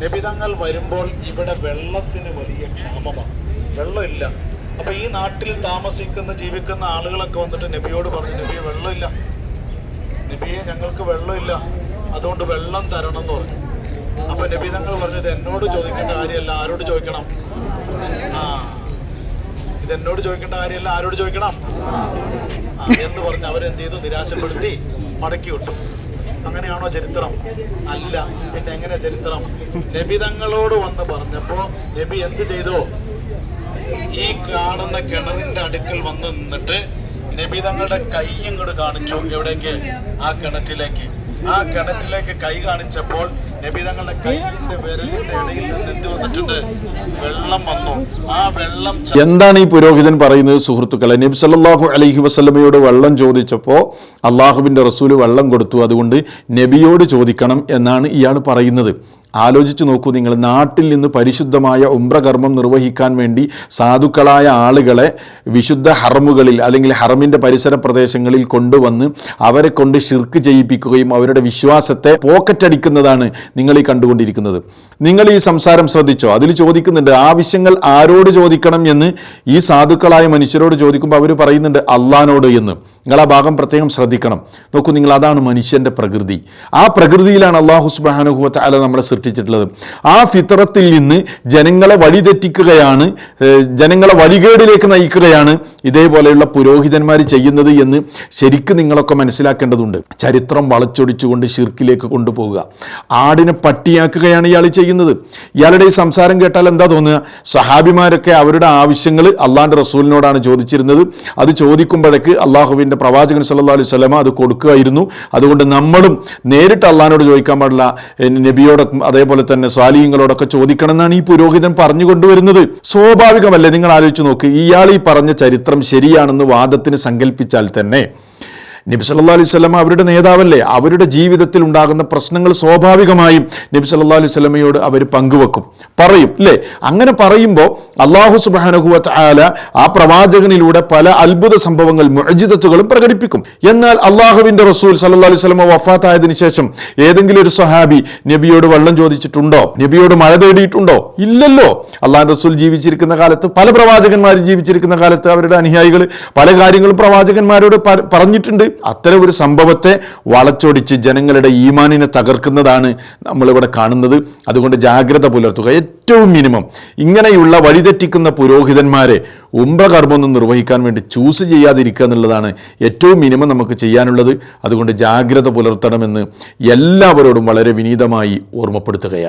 നബിതങ്ങൾ വരുമ്പോൾ ഇവിടെ വെള്ളത്തിന് വലിയ ക്ഷാമമാണ്, വെള്ളമില്ല. അപ്പൊ ഈ നാട്ടിൽ താമസിക്കുന്ന ജീവിക്കുന്ന ആളുകളൊക്കെ വന്നിട്ട് നബിയോട് പറഞ്ഞു, നബിയെ വെള്ളമില്ല, നബിയെ ഞങ്ങൾക്ക് വെള്ളമില്ല, അതുകൊണ്ട് വെള്ളം തരണം എന്ന് പറഞ്ഞു. അപ്പൊ നബിതങ്ങൾ പറഞ്ഞത് എന്നോട് ചോദിക്കേണ്ട കാര്യമല്ല, ആരോട് ചോദിക്കണം? ഇത് എന്നോട് ചോദിക്കേണ്ട കാര്യമല്ല, ആരോട് ചോദിക്കണം എന്ന് പറഞ്ഞ് അവരെന്ത് ചെയ്തു? നിരാശപ്പെടുത്തി മടക്കി വിട്ടു. അങ്ങനെയാണോ ചരിത്രം? അല്ല. പിന്നെ എങ്ങനെ ചരിത്രം? നബിതങ്ങളോട് വന്ന് പറഞ്ഞപ്പോ നബി എന്ത് ചെയ്തു? ഈ കാണുന്ന കിണറിന്റെ അടുക്കൽ വന്ന് നിന്നിട്ട് നബിതങ്ങളുടെ കൈ ഇങ്ങോട്ട് കാണിച്ചു. എവിടേക്ക്? ആ കിണറ്റിലേക്ക്. ആ കിണറ്റിലേക്ക് കൈ കാണിച്ചപ്പോൾ നബിതങ്ങളുടെ കൈയിന്റെ വിരലിന്റെ ഇടയിൽ നിന്നിട്ട് വന്നിട്ടുണ്ട് വെള്ളം വന്നു. ആ വെള്ളം എന്താണ് ഈ പുരോഹിതൻ പറയുന്നത്? സുഹൃത്തുക്കളെ, നബി സല്ലല്ലാഹു അലൈഹി വസല്ലമയോട് വെള്ളം ചോദിച്ചപ്പോൾ അള്ളാഹുവിൻ്റെ റസൂല് വെള്ളം കൊടുത്തു, അതുകൊണ്ട് നബിയോട് ചോദിക്കണം എന്നാണ് ഇയാൾ പറയുന്നത്. ആലോചിച്ച് നോക്കൂ നിങ്ങൾ. നാട്ടിൽ നിന്ന് പരിശുദ്ധമായ ഉംറ കർമ്മം നിർവഹിക്കാൻ വേണ്ടി സാധുക്കളായ ആളുകളെ വിശുദ്ധ ഹറമുകളിൽ അല്ലെങ്കിൽ ഹറമിൻ്റെ പരിസര പ്രദേശങ്ങളിൽ കൊണ്ടുവന്ന് അവരെ കൊണ്ട് ഷിർക്ക് ചെയ്യിപ്പിക്കുകയും അവരുടെ വിശ്വാസത്തെ പോക്കറ്റടിക്കുന്നതാണ് നിങ്ങൾ ഈ കണ്ടുകൊണ്ടിരിക്കുന്നത്. നിങ്ങൾ ഈ സംസാരം ശ്രദ്ധിച്ചോ? അതിൽ ചോദിക്കുന്നുണ്ട് ആവശ്യങ്ങൾ ആരോട് ചോദിക്കണം എന്ന്. ഈ സാധുക്കളായ മനുഷ്യരോട് ചോദിക്കുമ്പോൾ അവർ പറയുന്നുണ്ട് അള്ളാനോട് എന്ന്. നിങ്ങൾ ആ ഭാഗം പ്രത്യേകം ശ്രദ്ധിക്കണം. നോക്കൂ നിങ്ങൾ, അതാണ് മനുഷ്യൻ്റെ പ്രകൃതി. ആ പ്രകൃതിയിലാണ് അല്ലാഹു സുബ്ഹാനഹു വ തആല നമ്മളെ സൃഷ്ടിച്ചിട്ടുള്ളത്. ആ ഫിത്രത്തിൽ നിന്ന് ജനങ്ങളെ വഴിതെറ്റിക്കുകയാണ്, ജനങ്ങളെ വഴികേടിലേക്ക് നയിക്കുകയാണ് ഇതേപോലെയുള്ള പുരോഹിതന്മാർ ചെയ്യുന്നത് എന്ന് ശരിക്കും നിങ്ങളൊക്കെ മനസ്സിലാക്കേണ്ടതുണ്ട്. ചരിത്രം വളച്ചൊടിച്ചുകൊണ്ട് ഷിർക്കിലേക്ക് കൊണ്ടുപോകുക, ആടിനെ പട്ടിയാക്കുകയാണ് ഇയാൾ ചെയ്യുന്നത്. ഇയാളുടെ ഈ സംസാരം കേട്ടാൽ എന്താ തോന്നുക? സഹാബിമാരൊക്കെ അവരുടെ ആവശ്യങ്ങൾ അള്ളാഹിൻ്റെ റസൂലിനോടാണ് ചോദിച്ചിരുന്നത്. അത് ചോദിക്കുമ്പോഴേക്ക് അള്ളാഹുവിൻ്റെ പ്രവാചകൻ സല്ലല്ലാഹു അലൈഹി വസല്ലമ അത് കൊടുക്കുകയായിരുന്നു. അതുകൊണ്ട് നമ്മളും നേരിട്ട് അള്ളാഹിനോട് ചോദിക്കാൻ പാടില്ല, നബിയോടൊപ്പം അതേപോലെ തന്നെ സ്വാലിഹീങ്ങളോടൊക്കെ ചോദിക്കണം എന്നാണ് ഈ പുരോഹിതൻ പറഞ്ഞു കൊണ്ടുവരുന്നത്. സ്വാഭാവികമല്ലേ? നിങ്ങൾ ആലോചിച്ച് നോക്ക്. ഇയാൾ ഈ പറഞ്ഞ ചരിത്രം ശരിയാണെന്ന് വാദത്തിന് സങ്കല്പിച്ചാൽ തന്നെ നബി സല്ലല്ലാഹു അലൈഹി വസല്ലമ അവരുടെ നേതാവല്ലേ? അവരുടെ ജീവിതത്തിൽ ഉണ്ടാകുന്ന പ്രശ്നങ്ങൾ സ്വാഭാവികമായും നബി സല്ലല്ലാഹു അലൈഹി വസല്ലമയോട് അവർ പങ്കുവെക്കും, പറയും അല്ലേ? അങ്ങനെ പറയുമ്പോൾ അല്ലാഹു സുബ്ഹാനഹു വ തആല ആ പ്രവാചകനിലൂടെ പല അത്ഭുത സംഭവങ്ങൾ മുഅ്ജിസത്തുകളും പ്രകടിപ്പിക്കും. എന്നാൽ അള്ളാഹുവിൻ്റെ റസൂൽ സല്ലല്ലാഹു അലൈഹി വസല്ലമ വഫാത്തായതിനു ശേഷം ഏതെങ്കിലും ഒരു സ്വഹാബി നബിയോട് വെള്ളം ചോദിച്ചിട്ടുണ്ടോ? നബിയോട് മഴ തേടിയിട്ടുണ്ടോ? ഇല്ലല്ലോ. അള്ളാഹുവിൻ്റെ റസൂൽ ജീവിച്ചിരിക്കുന്ന കാലത്ത്, പല പ്രവാചകന്മാരും ജീവിച്ചിരിക്കുന്ന കാലത്ത് അവരുടെ അനുയായികൾ പല കാര്യങ്ങളും പ്രവാചകന്മാരോട് പറഞ്ഞിട്ടുണ്ട്. അത്തരം ഒരു സംഭവത്തെ വളച്ചൊടിച്ച് ജനങ്ങളുടെ ഈമാനിനെ തകർക്കുന്നതാണ് നമ്മളിവിടെ കാണുന്നത്. അതുകൊണ്ട് ജാഗ്രത പുലർത്തുക. ഏറ്റവും മിനിമം ഇങ്ങനെയുള്ള വഴിതെറ്റിക്കുന്ന പുരോഹിതന്മാരെ ഉംറ കർമ്മമൊന്നും നിർവഹിക്കാൻ വേണ്ടി ചൂസ് ചെയ്യാതിരിക്കുക എന്നുള്ളതാണ് ഏറ്റവും മിനിമം നമുക്ക് ചെയ്യാനുള്ളത്. അതുകൊണ്ട് ജാഗ്രത പുലർത്തണമെന്ന് എല്ലാവരോടും വളരെ വിനീതമായി ഓർമ്മപ്പെടുത്തുകയാണ്.